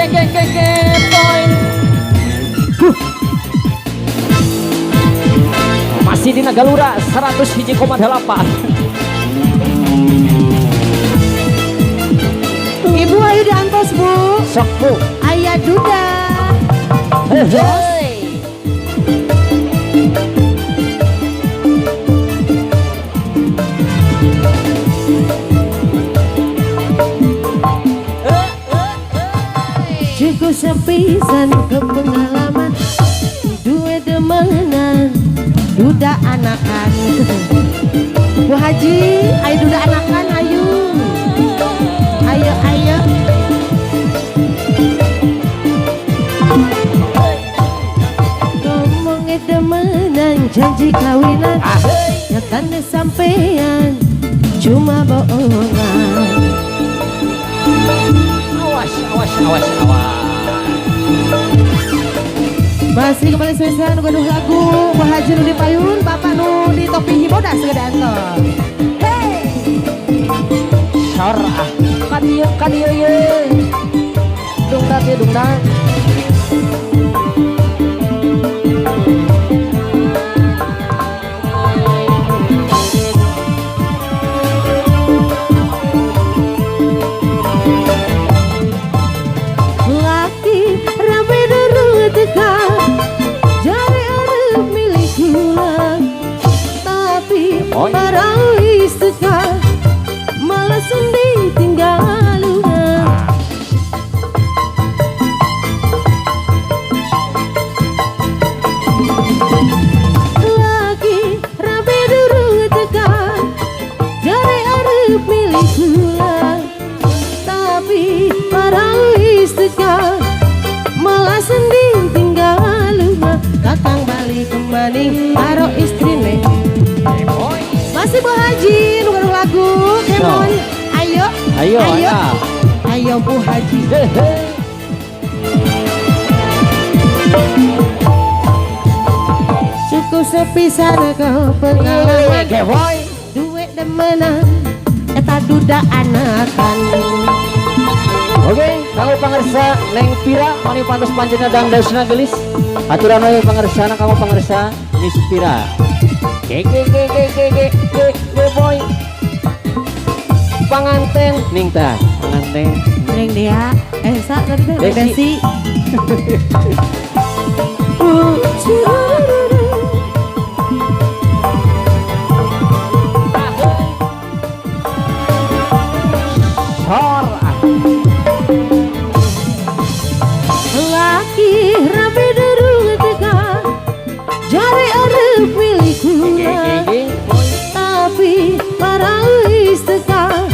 Point. Masih di Nagalura 101,8. Ibu ayo diantos bu. Sok bu. Ayah duda. Hey. Cukup sepisan ke pengalaman dua demenan duda anakan. Bu Haji, ayo duda anakan ayo. Ayo ayo. Ngomongnya demenan janji kawinan nyatanya sampean cuma bohongan. Awas. Masih kembali spesial nugaduh lagu Pak Haji nu di payun Bapak nu di topi hiboda segedan tol. Hey. Sor kan ieu. Dungdat. Laki rame dulu tekan jari arep milik gula tapi barang istekan malah sendi tinggal lunga. Laki rame dulu tekan jari arep milik gula tapi barang istekan malah sending tinggal lunga. Kakang balik kembali karo istrine. Masih Bu Haji nugaduh lagu Kemon. Ayo Bu Haji. Cukup sepisan ke pengalaman duit demenan eta duda anakan. Oke, kamu pangersa Neng Pira, mani pantos panjenengan dan dausna gelis. Aturan we pangersana kamu pangersa Miss Pira. Ge boy. Panganten ning tah, panganten. Neng dia, Esa tadi teh Desi. Desi. Sor. Laki rapi derung tekan jari arep milik gula tapi para istekan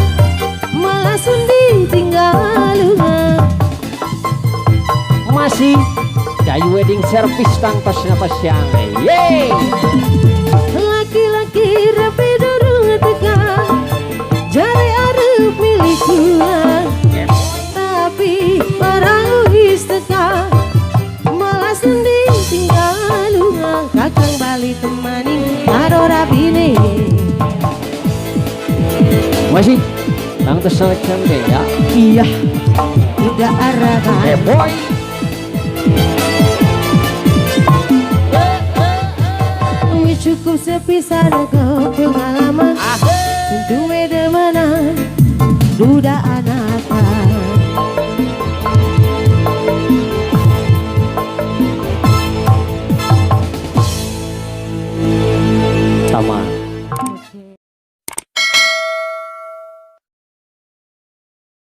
malah sunding tinggal lunga. Masih Dayu wedding service tanpa siang. Yeay. Laki-laki rapi derung tekan jari arep milik gula tapi para istekan malah sending tinggal lunga. Kakang balik temani karo rabine. Masih nang terselekam deh ya. Iya udah arahan. Boy. Cukup sepisan ke pengalaman duwe demenan duda anak.